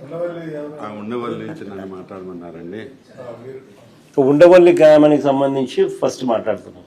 ఉండవల్లి నుంచి నన్ను మాట్లాడమన్నారండి. ఉండవల్లి గ్రామానికి సంబంధించి ఫస్ట్ మాట్లాడుతున్నాం.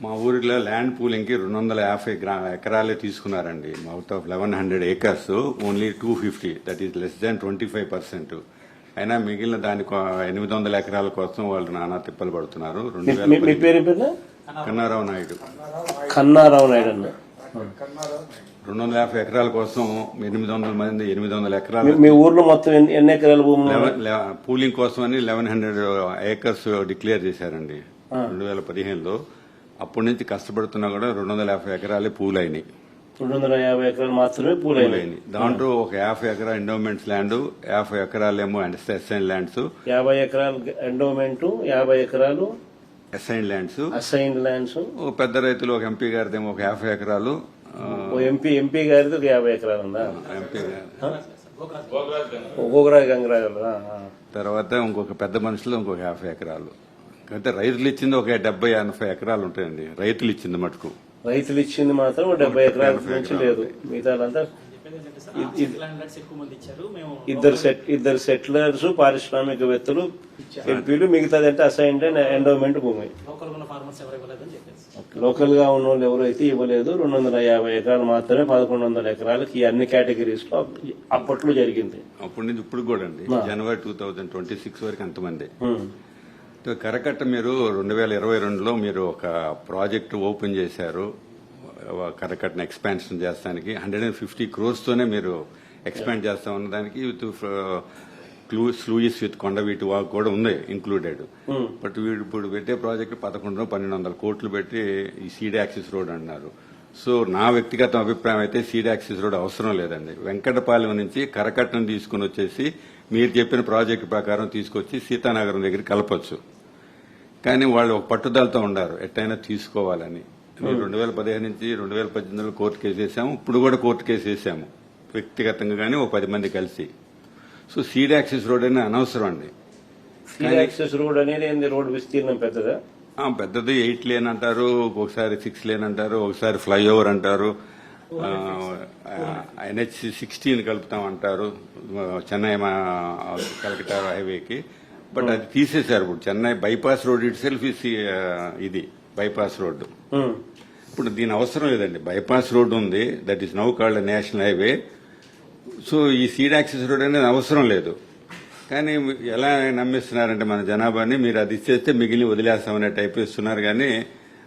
మా ఊరిలో ల్యాండ్ పూలింగ్కి 250 ఎకరాలే తీసుకున్నారండి. Out of 1100 acres only 250, that is less than 25%. అయినా మిగిలిన దానికి 800 ఎకరాల కోసం వాళ్ళు నానా తిప్పలు పడుతున్నారు. మీ పేరు కన్నారావు నాయుడు. కన్నారావు నాయుడు అన్న 250 ఎకరాల కోసం 800 ఎకరాలు. మీ ఊర్లో మొత్తం ఎన్ని ఎకరాల భూములు పూలింగ్ కోసం అని 1100 acres డిక్లేర్ చేశారండి 2015లో. అప్పటి నుంచి కష్టపడుతున్నా కూడా 250 ఎకరాలే పూలైనాయి. 250 ఎకరాలు మాత్రమే పూలైనాయి. దాంట్లో ఒక 50 ఎకరా ఎండోమెంట్స్ ల్యాండ్, 50 ఎకరాలేమో అసైన్ ల్యాండ్స్. 50 ఎకరాలు ఎండోమెంట్, 50 ఎకరాలు అసైన్ ల్యాండ్స్. పెద్ద రైతులు ఒక ఎంపీ గారిదేమో ఒక 50 ఎకరాలు. ఎంపీ గారిది ఒక 50 ఎకరాలు ఉందా? ఎంపీ గారు తర్వాత ఇంకొక పెద్ద మనుషులు ఇంకొక 50 ఎకరాలు. అంటే రైతులు ఇచ్చింది ఒక 70-80 ఎకరాలు ఉంటాయండి. రైతులు ఇచ్చింది మటుకు రైతులు ఇచ్చింది మాత్రం 70 ఎకరాల నుంచి లేదు. మిగతాదంతా ఇద్దరు సెటిలర్స్, పారిశ్రామికవేత్తలు, ఎంపీలు. మిగతాదంటే అసైన్డ్ ఎండోమెంట్ భూమి. లోకల్ గా ఉన్న వాళ్ళు ఎవరైతే ఇవ్వలేదు. 250 ఎకరాలు మాత్రమే 1100 ఎకరాలకి ఈ అన్ని కేటగిరీస్ లో అప్పట్లో జరిగింది. అప్పటి నుంచి ఇప్పుడు కూడా అండి జనవరి 2026 వరకు అంతమంది. కరకట్ట మీరు 2022లో మీరు ఒక ప్రాజెక్ట్ ఓపెన్ చేశారు. కరకట్టను ఎక్స్పాన్షన్ చేస్తానికి 150 crores తోనే మీరు ఎక్స్పాండ్ చేస్తా ఉన్న దానికి with sluice with Kondaveeti walk కూడా ఉంది ఇంక్లూడెడ్. బట్ వీడు ఇప్పుడు పెట్టే ప్రాజెక్ట్ 1100-1200 కోట్లు పెట్టి ఈ సీడ్ యాక్సిస్ రోడ్ అన్నారు. సో నా వ్యక్తిగత అభిప్రాయం అయితే సీడ్ యాక్సిస్ రోడ్ అవసరం లేదండి. వెంకటపాలెం నుంచి కరకట్టను తీసుకుని వచ్చేసి మీరు చెప్పిన ప్రాజెక్టు ప్రకారం తీసుకొచ్చి సీతానగరం దగ్గర కలపచ్చు. కానీ వాళ్ళు ఒక పట్టుదలతో ఉండారు ఎట్టయినా తీసుకోవాలని. 2015 నుంచి 2018లో కోర్టు కేసు వేసాము. ఇప్పుడు కూడా కోర్టు కేసు వేసాము వ్యక్తిగతంగా కానీ ఒక 10 మంది కలిసి. సో సీడ్ యాక్సిస్ రోడ్ అనేది అనవసరం అండి. సీడ్ యాక్సిస్ రోడ్ అనేది రోడ్ విస్తీర్ణం పెద్దదా? పెద్దది 8 లేన్ అంటారు, ఒకసారి 6 లేన్ అంటారు, ఒకసారి ఫ్లైఓవర్ అంటారు, NH16 కలుపుతాం అంటారు చెన్నై కలకత్తా హైవేకి. బట్ అది తీసేశారు. ఇప్పుడు Chennai bypass road it self ఇది బైపాస్ రోడ్డు. ఇప్పుడు దీని అవసరం లేదండి. బైపాస్ రోడ్ ఉంది, that is now called national highway. So ఈ సీడ్ యాక్సిస్ రోడ్ అనేది అవసరం లేదు. కానీ ఎలా నమ్మిస్తున్నారంటే మన జనాభాని, మీరు అది ఇచ్చేస్తే మిగిలిన వదిలేస్తామనే టైప్ ఇస్తున్నారు. కానీ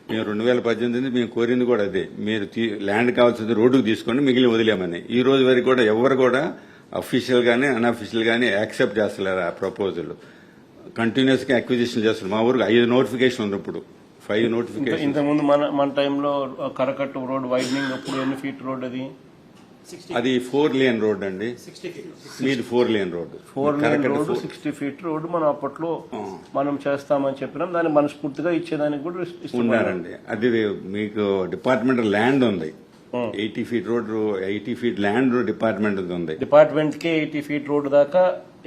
మేము 2018 మేము కోరింది కూడా అదే, మీరు ల్యాండ్ కావాల్సింది రోడ్డుకు తీసుకోండి, మిగిలిన వదిలేమని. ఈ రోజు వరకు కూడా ఎవరు కూడా అఫీషియల్ గానీ అన్అఫీషియల్ గానీ యాక్సెప్ట్ చేస్తలేరు ఆ ప్రపోజల్. కంటిన్యూస్ గా అక్విజిషన్ చేస్తున్నారు. మా ఊరికి 5 నోటిఫికేషన్ ఉంది ఇప్పుడు, 5 నోటిఫికేషన్. ఇంతకుముందు మన టైంలో కరకట్టు రోడ్ వైడనింగ్ అప్పుడు ఎన్ని ఫీట్ రోడ్ అది 4 లేన్ రోడ్ అండి. మీది 4 లేన్ రోడ్. 60 ఫీట్ రోడ్ మనం అప్పట్లో మనం చేస్తామని చెప్పినాం. దాన్ని మనస్ఫూర్తిగా ఇచ్చేదానికి కూడా ఉన్నారండి. అది మీకు డిపార్ట్మెంటల్ ల్యాండ్ ఉంది. 80 feet road, 80 feet land department ఉంది. డిపార్ట్మెంట్ కి 80 ఫీట్ రోడ్ దాకా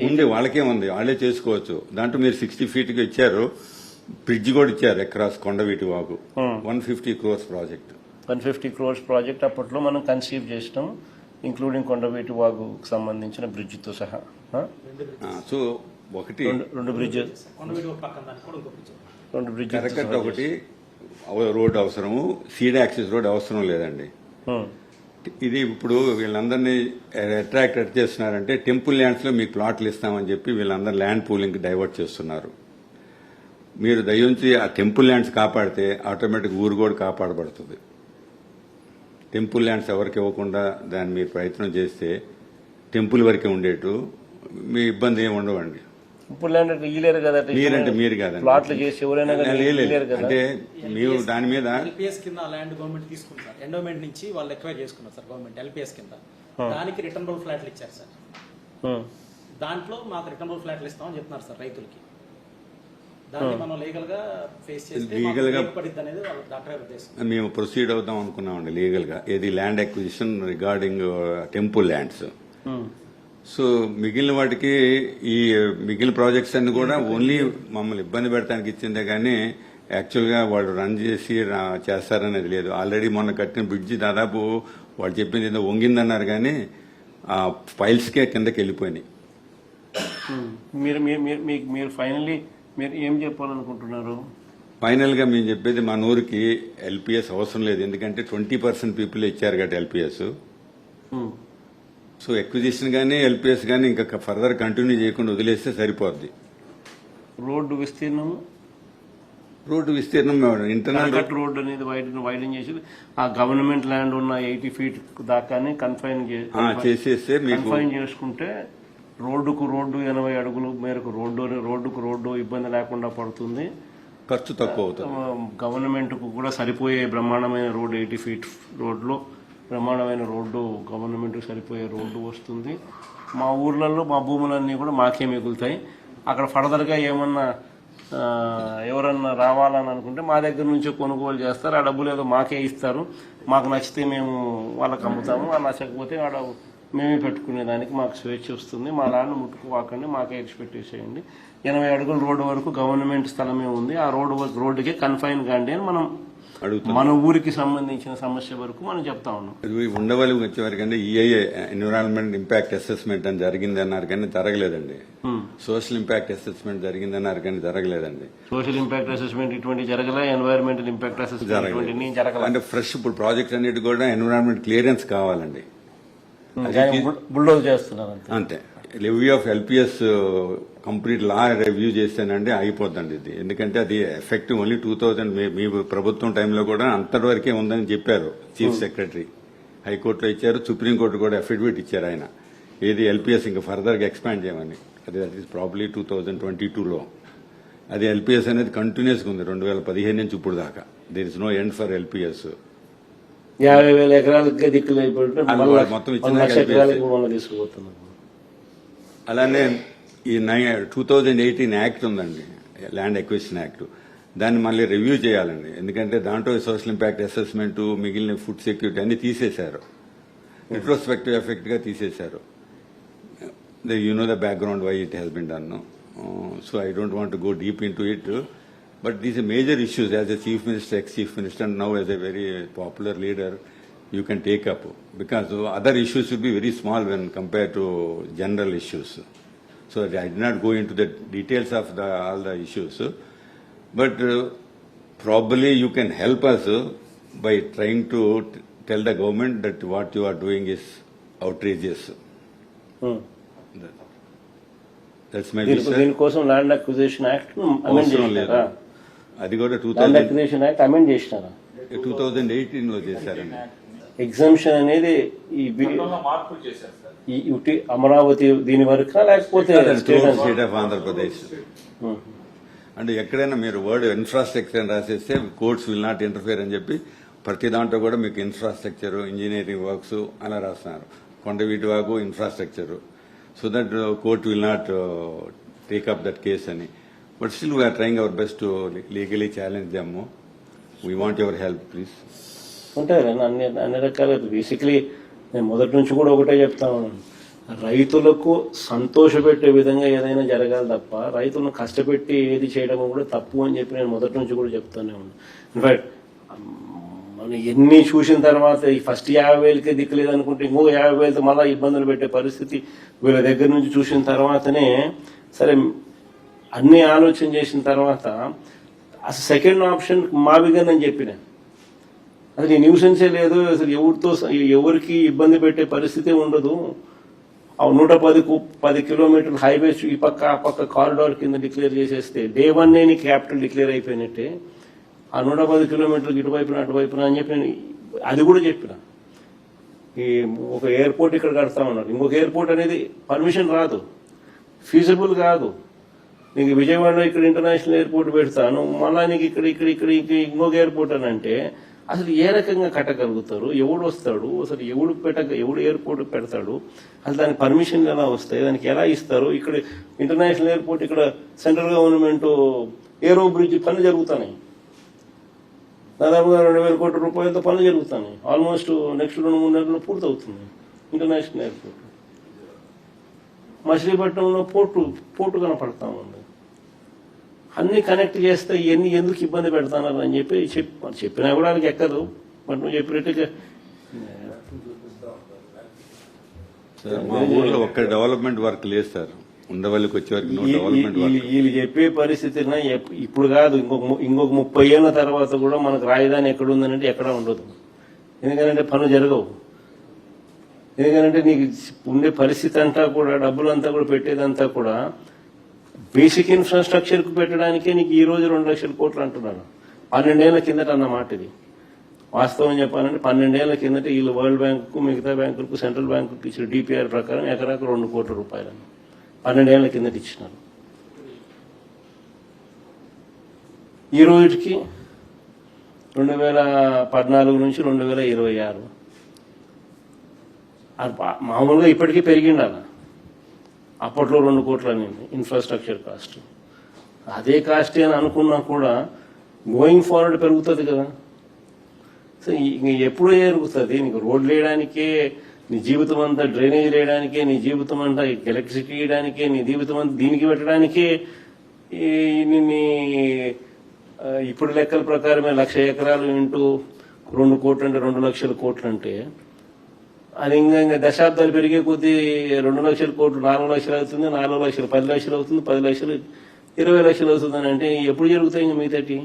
ఉంది. వాళ్ళకే ఉంది, వాళ్ళే చేసుకోవచ్చు. దాంట్లో మీరు 60 ఫీట్ కి ఇచ్చారు. బ్రిడ్జ్ కూడా ఇచ్చారు across Kondaveeti Vagu. 150 crores project. 150 crores project అప్పట్లో మనం కన్సీవ్ చేసినాం, ఇంక్లూడింగ్ కొండవీటి వాగుకు సంబంధించిన బ్రిడ్జ్ తో సహా. సో ఒకటి 2 బ్రిడ్జెస్, 2 బ్రిడ్జ్ కరకట్ట ఒకటి రోడ్ అవసరము, సీడ్ యాక్సిస్ రోడ్ అవసరం లేదండి. ఇది ఇప్పుడు వీళ్ళందరినీ అట్రాక్ట్ చేస్తున్నారంటే టెంపుల్ ల్యాండ్స్ లో మీకు ప్లాట్లు ఇస్తామని చెప్పి వీళ్ళందరూ ల్యాండ్ పూలింగ్ డైవర్ట్ చేస్తున్నారు. మీరు దయించి ఆ టెంపుల్ ల్యాండ్స్ కాపాడితే ఆటోమేటిక్ ఊరు కూడా కాపాడబడుతుంది. టెంపుల్ ల్యాండ్స్ ఎవరికి ఇవ్వకుండా దాన్ని మీరు ప్రయత్నం చేస్తే టెంపుల్ వరకే ఉండేట్టు మీ ఇబ్బంది ఏమి ఉండవండి. టెంపుల్ ల్యాండ్ ఇయ్యలేరు కదా, మీరంటే మీరు కాదండి, ప్లాట్లు చేసి ఎవరైనా అంటే మీరు దాని మీద LPS కింద ల్యాండ్ గవర్నమెంట్ తీసుకుంటారు. ఎండోమెంట్ నుంచి వాళ్ళు ఎక్వైర్ చేసుకున్నారు సార్ గవర్నమెంట్ LPS కింద. దానికి రిటర్నబుల్ ఫ్లాట్లు ఇచ్చారు సార్. దాంట్లో మాకు రిటర్నబుల్ ఫ్లాట్లు ఇస్తామని చెప్తున్నారు సార్ రైతులకి. దాన్ని మనం లీగల్ గా ఫేస్ చేస్తే అనేది డాక్టర్ ఉద్దేశం. మేము ప్రొసీడ్ అవుదాం అనుకున్నామండి లీగల్ గా. ఇది land acquisition regarding temple lands. So మిగిలిన వాటికి ఈ మిగిలిన ప్రాజెక్ట్స్ అన్ని కూడా ఓన్లీ మమ్మల్ని ఇబ్బంది పెడతానికి ఇచ్చిందే కానీ యాక్చువల్ గా వాళ్ళు రన్ చేసి చేస్తారనేది లేదు. ఆల్రెడీ మొన్న కట్టిన బ్రిడ్జి దాదాపు వాళ్ళు చెప్పింది ఏదో వంగిందన్నారు కానీ ఆ ఫైల్స్కే కిందకి వెళ్ళిపోయినాయి. మీరు మీరు ఫైనల్లీ మీరు ఏం చెప్పాలనుకుంటున్నారు? ఫైనల్ గా మేము చెప్పేది మన ఊరికి ఎల్పిఎస్ అవసరం లేదు, ఎందుకంటే 20% పీపుల్ ఇచ్చారు కాబట్టి ఎల్పిఎస్. సో ఎక్విజిషన్ గానీ ఎల్పిఎస్ గానీ ఇంకా ఫర్దర్ కంటిన్యూ చేయకుండా వదిలేస్తే సరిపోద్ది. రోడ్డు విస్తీర్ణం ఇంటర్నల్ రోడ్డు అనేది వైడన్ చేసి ఆ గవర్నమెంట్ ల్యాండ్ ఉన్న 80 feet దాకానే చేసేస్తే మీకు కన్ఫైన్ చేసుకుంటే రోడ్డుకు రోడ్డు 80 అడుగులు మేరకు రోడ్డుకు రోడ్డు ఇబ్బంది లేకుండా పడుతుంది, ఖర్చు తక్కువ అవుతుంది. గవర్నమెంట్ కు కూడా సరిపోయే బ్రహ్మాండమైన రోడ్డు 80 feet రోడ్లో బ్రహ్మాండమైన రోడ్డు గవర్నమెంట్ సరిపోయే రోడ్డు వస్తుంది. మా ఊర్లలో మా భూములన్నీ కూడా మాకే మిగులుతాయి. అక్కడ ఫర్దర్గా ఏమన్నా ఎవరన్నా రావాలని అనుకుంటే మా దగ్గర నుంచి కొనుగోలు చేస్తారు, ఆ డబ్బులు ఏదో మాకే ఇస్తారు, మాకు నచ్చితే మేము వాళ్ళకి అమ్ముతాము, వాళ్ళు నచ్చకపోతే ఆడ మేమే పెట్టుకునేదానికి మాకు స్వేచ్ఛ వస్తుంది. మా ల్యాండ్ ముట్టుకోకండి, మాకే ఇచ్చి పెట్టేసేయండి. 80 అడుగుల రోడ్డు వరకు గవర్నమెంట్ స్థలమే ఉంది, ఆ రోడ్డుకే కన్ఫైన్ కాండి అని మనం మన ఊరికి సంబంధించిన సమస్య వరకు మనం చెప్తా ఉన్నాం. ఉండవల్లి వచ్చేవారికంటే ఈఐఏ ఎన్విరాన్మెంట్ ఇంపాక్ట్ అసెస్మెంట్ అని జరిగింది అన్నారు కానీ జరగలేదండి. సోషల్ ఇంపాక్ట్ అసెస్మెంట్ జరిగింది అన్నారు కానీ జరగలేదండి. సోషల్ ఇంపాక్ట్ అసెస్మెంట్ ఇటువంటి జరగలే, ఎన్వైరన్మెంటల్ ఇంపాక్ట్ అసెస్మెంట్ జరగలేదు. అంటే ఫ్రెష్ ఇప్పుడు ప్రాజెక్ట్స్ అన్నిటి కూడా ఎన్విరాన్మెంట్ క్లియరెన్స్ కావాలండి, బుల్డోజ్ చేస్తున్నారు అంతే. Levy of LPS complete law review చేస్తేనండి అయిపోద్దండి ఇది, ఎందుకంటే అది ఎఫెక్టివ్ ఓన్లీ 2000 మీ ప్రభుత్వం టైంలో కూడా అంతవరకే ఉందని చెప్పారు చీఫ్ సెక్రటరీ. హైకోర్టులో ఇచ్చారు, సుప్రీంకోర్టు కూడా అఫిడవిట్ ఇచ్చారు ఆయన, ఏది ఎల్పిఎస్ ఇంకా ఫర్దర్ గా ఎక్స్పాండ్ చేయమని. అది దట్ ఈస్ ప్రాబ్లీ 2022లో. అది ఎల్పిఎస్ అనేది కంటిన్యూస్ గా ఉంది 2015 నుంచి ఇప్పుడు దాకా. There is no end for LPS. 50,000 ఎకరాలకి దిక్కులు మొత్తం ఇచ్చిన తీసుకుపోతున్నారు. అలానే ఈ 2018 యాక్ట్ ఉందండి, ల్యాండ్ ఎక్విజిషన్ యాక్ట్, దాన్ని మళ్ళీ రివ్యూ చేయాలండి, ఎందుకంటే దాంట్లో సోషల్ ఇంపాక్ట్ అసెస్మెంట్, మిగిలిన ఫుడ్ సెక్యూరిటీ అన్ని తీసేశారు, రిట్రోస్పెక్టివ్ ఎఫెక్ట్ గా తీసేశారు. You know the background why it has been done. So I don't want to go deep into it, but these are major issues. As a chief minister, ex chief minister, and now as a very popular leader, you can take up, because other issues will be very small when compared to general issues. So I did not go into the details of all the issues, but probably you can help us by trying to tell the government that what you are doing is outrageous. That's my wish. దీనికోసం land acquisition act amend చేశారా? అది కూడా land acquisition act amend చేసినారా? 2018లో చేశారండి. Exemption అనేది అమరావతి దీని వరకు లేకపోతే స్టేట్ ఆఫ్ ఆంధ్రప్రదేశ్. అంటే ఎక్కడైనా మీరు వర్డ్ ఇన్ఫ్రాస్ట్రక్చర్ అని రాసేస్తే కోర్ట్స్ విల్ నాట్ ఇంటర్ఫియర్ అని చెప్పి ప్రతి దాంట్లో కూడా మీకు ఇన్ఫ్రాస్ట్రక్చర్, ఇంజనీరింగ్ వర్క్స్ అలా రాస్తున్నారు. Kondaveeti Vagu infrastructure, so that court will not take up that case అని. But still we're trying our best to legally challenge them. We want your help please. ఉంటాయి అన్ని రకాల. బేసిక్లీ నేను మొదటి నుంచి కూడా ఒకటే చెప్తా ఉన్నాను, రైతులకు సంతోషపెట్టే విధంగా ఏదైనా జరగాలి తప్ప రైతులను కష్టపెట్టి ఏది చేయడం కూడా తప్పు అని చెప్పి నేను మొదటి నుంచి కూడా చెప్తానే ఉన్నాను. ఇన్ఫాక్ట్ మనం ఎన్ని చూసిన తర్వాత ఈ ఫస్ట్ 50,000కే దిక్కులేదు అనుకుంటే ఇంకో 50,000తో మళ్ళీ ఇబ్బందులు పెట్టే పరిస్థితి వీళ్ళ దగ్గర నుంచి చూసిన తర్వాతనే సరే అన్ని ఆలోచన చేసిన తర్వాత అసలు సెకండ్ ఆప్షన్ మావిగా నేను చెప్పిన అసలు ఈ న్యూసెన్సే లేదు, అసలు ఎవరికి ఇబ్బంది పెట్టే పరిస్థితే ఉండదు. 110 కిలోమీటర్ల హైవేస్ ఈ పక్క ఆ పక్క కారిడార్ కింద డిక్లేర్ చేసేస్తే డే 1 నీ క్యాపిటల్ డిక్లేర్ అయిపోయినట్టే. ఆ 110 కిలోమీటర్లకు ఇటువైపున అటువైపున అని చెప్పి అది కూడా చెప్పిన. ఈ ఒక ఎయిర్పోర్ట్ ఇక్కడ కడతా ఉన్నారు, ఇంకొక ఎయిర్పోర్ట్ అనేది పర్మిషన్ రాదు, ఫీజిబుల్ కాదు. నీకు విజయవాడలో ఇక్కడ ఇంటర్నేషనల్ ఎయిర్పోర్ట్ పెడతాను, మళ్ళా నీకు ఇక్కడ ఇంకొక ఎయిర్పోర్ట్ అని అంటే అసలు ఏ రకంగా కట్టగలుగుతారు? ఎవడు వస్తాడు? అసలు ఎవడు ఎయిర్పోర్ట్ పెడతాడు? అసలు దానికి పర్మిషన్లు ఎలా వస్తాయి? దానికి ఎలా ఇస్తారు? ఇక్కడ ఇంటర్నేషనల్ ఎయిర్పోర్ట్, ఇక్కడ సెంట్రల్ గవర్నమెంట్ ఏరో బ్రిడ్జ్ పనులు జరుగుతున్నాయి, దాదాపుగా 2,000 కోట్ల రూపాయలతో పనులు జరుగుతున్నాయి. ఆల్మోస్ట్ నెక్స్ట్ 2-3 నెలల్లో పూర్తవుతుంది ఇంటర్నేషనల్ ఎయిర్పోర్ట్. మచిలీపట్నంలో పోర్టు కనపడతా ఉంది. అన్ని కనెక్ట్ చేస్తే ఇవన్నీ ఎందుకు ఇబ్బంది పెడతానని అని చెప్పి చెప్పినా కూడా వాళ్ళకి ఎక్కదు. బట్ నువ్వు చెప్పినట్టుగా సార్ మా ఊర్లో ఒక్క డెవలప్మెంట్ వర్క్ లేదు సార్. ఉండవల్లికి వచ్చే వరకు నో డెవలప్మెంట్ వర్క్. వీళ్ళు చెప్పే పరిస్థితి ఇప్పుడు కాదు, ఇంకొక 30 ఏళ్ల తర్వాత కూడా మనకు రాజధాని ఎక్కడ ఉందనంటే ఎక్కడ ఉండదు. ఎందుకంటే పనులు జరగవు. ఎందుకంటే నీకు ఉండే పరిస్థితి అంతా కూడా, డబ్బులంతా కూడా పెట్టేదంతా కూడా బేసిక్ ఇన్ఫ్రాస్ట్రక్చర్ కు పెట్టడానికే నీకు ఈ రోజు 2 లక్షల కోట్లు అంటున్నాను. 12 ఏళ్ల కిందట అన్నమాట ఇది. వాస్తవం చెప్పాలంటే 12 ఏళ్ల కిందట వీళ్ళు వరల్డ్ బ్యాంకు, మిగతా బ్యాంకులకు, సెంట్రల్ బ్యాంకులకు ఇచ్చిన డిపిఆర్ ప్రకారం ఎకరాకు 2 కోట్ల రూపాయలని 12 ఏళ్ల కిందట ఇచ్చినారు. ఈ రోజుకి 2014 నుంచి 2026 మామూలుగా ఇప్పటికీ పెరిగిండాల. అప్పట్లో 2 కోట్లు అనేది ఇన్ఫ్రాస్ట్రక్చర్ కాస్ట్. అదే కాస్ట్ అని అనుకున్నా కూడా గోయింగ్ ఫార్వర్డ్ పెరుగుతుంది కదా. సో ఎప్పుడు జరుగుతుంది? నీకు రోడ్లు వేయడానికే నీ జీవితం అంతా, డ్రైనేజ్ వేయడానికే నీ జీవితం అంతా, ఎలక్ట్రిసిటీ వేయడానికే నీ జీవితం అంతా, దీనికి పెట్టడానికే ఇప్పుడు లెక్కల ప్రకారమే 1,00,000 ఎకరాలు ఇంటూ 2 కోట్లు అంటే 2 లక్షల కోట్లు అంటే అది ఇంకా దశాబ్దాలు పెరిగే కొద్దీ 2 లక్షల కోట్లు 4 లక్షలు అవుతుంది, 4 లక్షలు 10 లక్షలు అవుతుంది, 10 లక్షలు 20 లక్షలు అవుతుంది అని అంటే ఎప్పుడు జరుగుతాయి ఇంకా మిగతాటి?